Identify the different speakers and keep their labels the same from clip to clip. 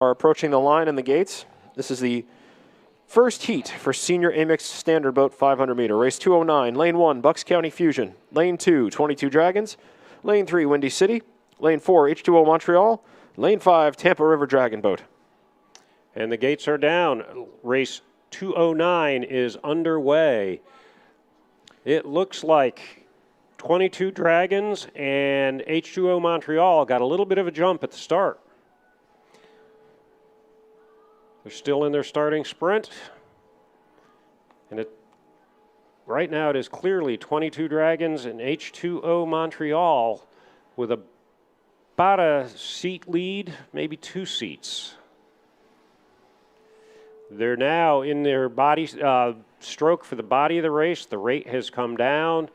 Speaker 1: Are approaching the line and the gates. This is the first heat for Senior A Mixte Standard Boat 500 meter. Race 209, Lane 1, Bucks County Fusion. Lane 2, 22 Dragons. Lane 3, Windy City. Lane 4, H2O Montreal. Lane 5, Tampa River Dragon Boat.
Speaker 2: And the gates are down. Race 209 is underway. It looks like 22 Dragons and H2O Montreal got a little bit of a jump at the start. They're still in their starting sprint. And right now it is clearly 22 Dragons and H2O Montreal with about a seat lead, maybe 2 seats. They're now in their body stroke for the body of the race. The rate has come down,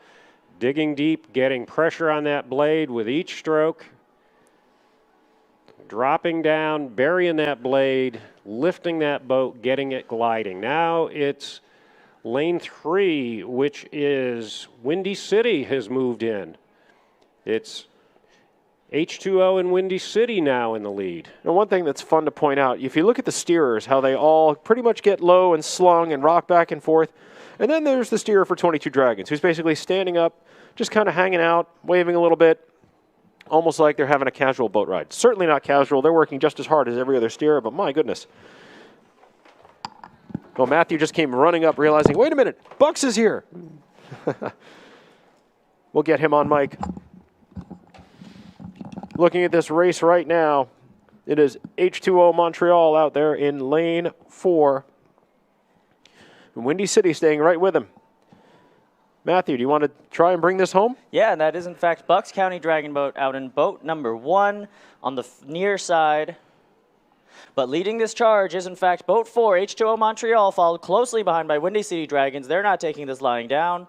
Speaker 2: digging deep, getting pressure on that blade with each stroke. Dropping down, burying that blade, lifting that boat, getting it gliding. Now it's lane 3, which is Windy City has moved in. It's H2O and Windy City now in the lead.
Speaker 1: Now, one thing that's fun to point out, if you look at the steerers, how they all pretty much get low and slung and rock back and forth. And then there's the steerer for 22 Dragons, who's basically standing up, just kind of hanging out, waving a little bit, almost like they're having a casual boat ride. Certainly not casual. They're working just as hard as every other steerer, but my goodness. Well, Matthew just came running up, realizing, wait a minute, Bucks is here. We'll get him on mic. Looking at this race right now, it is H2O Montreal out there in lane 4. Windy City staying right with him. Matthew, do you want to try and bring this home?
Speaker 3: Yeah, and that is, in fact, Bucks County Dragon Boat out in boat number 1 on the near side. But leading this charge is, in fact, boat 4, H2O Montreal, followed closely behind by Windy City Dragons. They're not taking this lying down.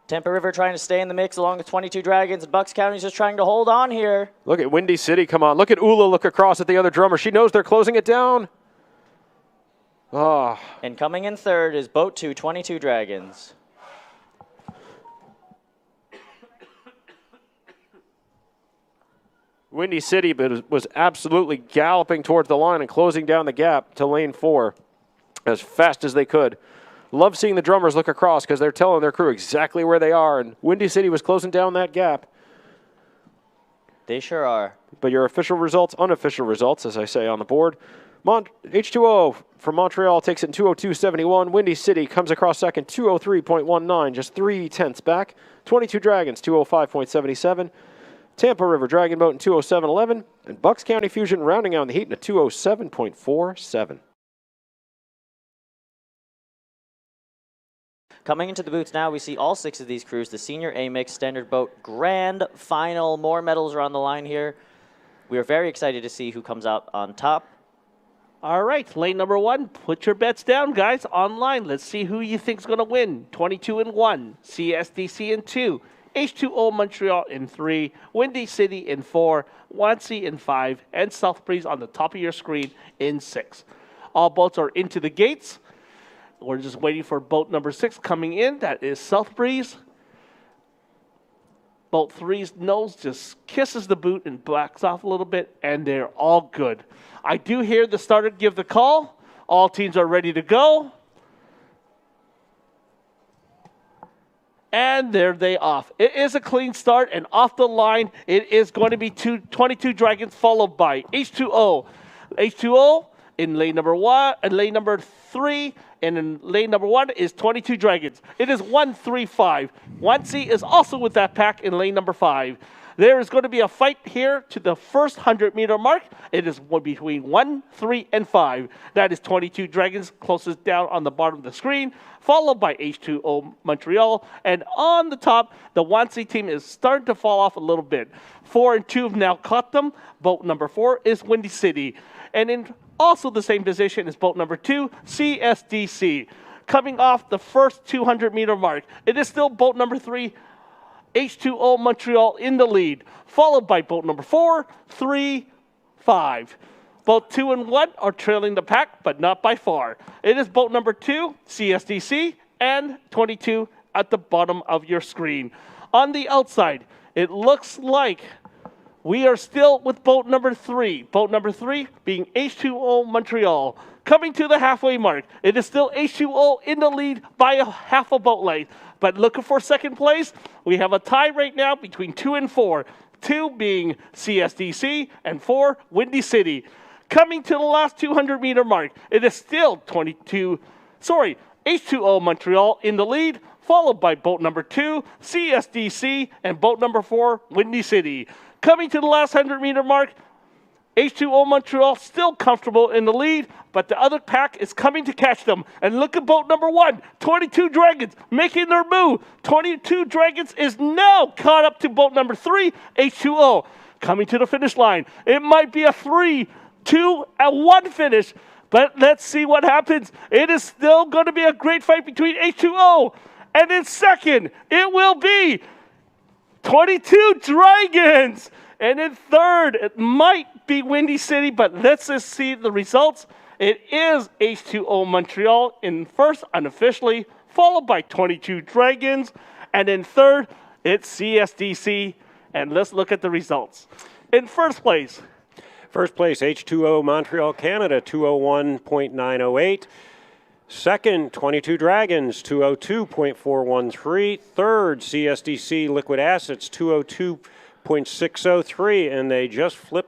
Speaker 3: Tampa River trying to stay in the mix along with 22 Dragons, and Bucks County's just trying to hold on here.
Speaker 1: Look at Windy City, come on. Look at Ula look across at the other drummer. She knows they're closing it down. Oh.
Speaker 3: And coming in third is boat 2, 22 Dragons.
Speaker 1: Windy City was absolutely galloping towards the line and closing down the gap to lane 4 as fast as they could. Love seeing the drummers look across because they're telling their crew exactly where they are, and Windy City was closing down that gap.
Speaker 3: They sure are.
Speaker 1: But your official results, unofficial results, as I say on the board. H2O from Montreal takes it in 202.71. Windy City comes across second, 203.19, just 3/10 back. 22 Dragons, 205.77. Tampa River Dragon Boat in 207.11. And Bucks County Fusion rounding out the heat in a 207.47.
Speaker 3: Coming into the booths now, we see all 6 of these crews, the Senior A Mixte Standard Boat Grand Final. More medals are on the line here. We are very excited to see who comes out on top.
Speaker 4: All right, lane number 1, put your bets down, guys, online. Let's see who you think's going to win. 22 in 1, CSDC in 2, H2O Montreal in 3, Windy City in 4, Wansea in 5, and South Breeze on the top of your screen in 6. All boats are into the gates. We're just waiting for boat number 6 coming in. That is South Breeze. Boat 3's nose just kisses the boot and backs off a little bit, and they're all good. I do hear the starter give the call. All teams are ready to go. And there they off. It is a clean start, and off the line, it is going to be 22 Dragons followed by H2O. H2O in lane number 1 and lane number 3, and in lane number 1 is 22 Dragons. It is 1-3-5. Wansea is also with that pack in lane number 5. There is going to be a fight here to the first 100-meter mark. It is between 1, 3, and 5. That is 22 Dragons closest down on the bottom of the screen, followed by H2O Montreal. And on the top, the Wansea team is starting to fall off a little bit. 4 and 2 have now caught them. Boat number 4 is Windy City. And in also the same position is boat number 2, CSDC. Coming off the first 200-meter mark, it is still boat number 3, H2O Montreal in the lead, followed by boat number 4, 3, 5. Boat 2 and 1 are trailing the pack, but not by far. It is boat number 2, CSDC, and 22 at the bottom of your screen. On the outside, it looks like We are still with boat number 3. Boat number 3 being H2O Montreal. Coming to the halfway mark. It is still H2O in the lead by a half a boat length. But looking for second place, we have a tie right now between 2 and 4. 2 being CSDC and 4 Windy City. Coming to the last 200-meter mark, it is still H2O Montreal in the lead, followed by boat number 2, CSDC, and boat number 4, Windy City. Coming to the last 100-meter mark, H2O Montreal still comfortable in the lead, but the other pack is coming to catch them. And look at boat number 1, 22 Dragons, making their move. 22 Dragons is now caught up to boat number 3, H2O. Coming to the finish line. It might be a 3-2-1 finish, but let's see what happens. It is still going to be a great fight between H2O. And in second, it will be 22 Dragons. And in third, it might be Windy City, but let's just see the results. It is H2O Montreal in first unofficially, followed by 22 Dragons. And in third, it's CSDC. And let's look at the results. In first place,
Speaker 2: H2O Montreal, Canada, 201.908. Second, 22 Dragons, 202.413. Third, CSDC Liquid Assets, 202.603. And they just flipped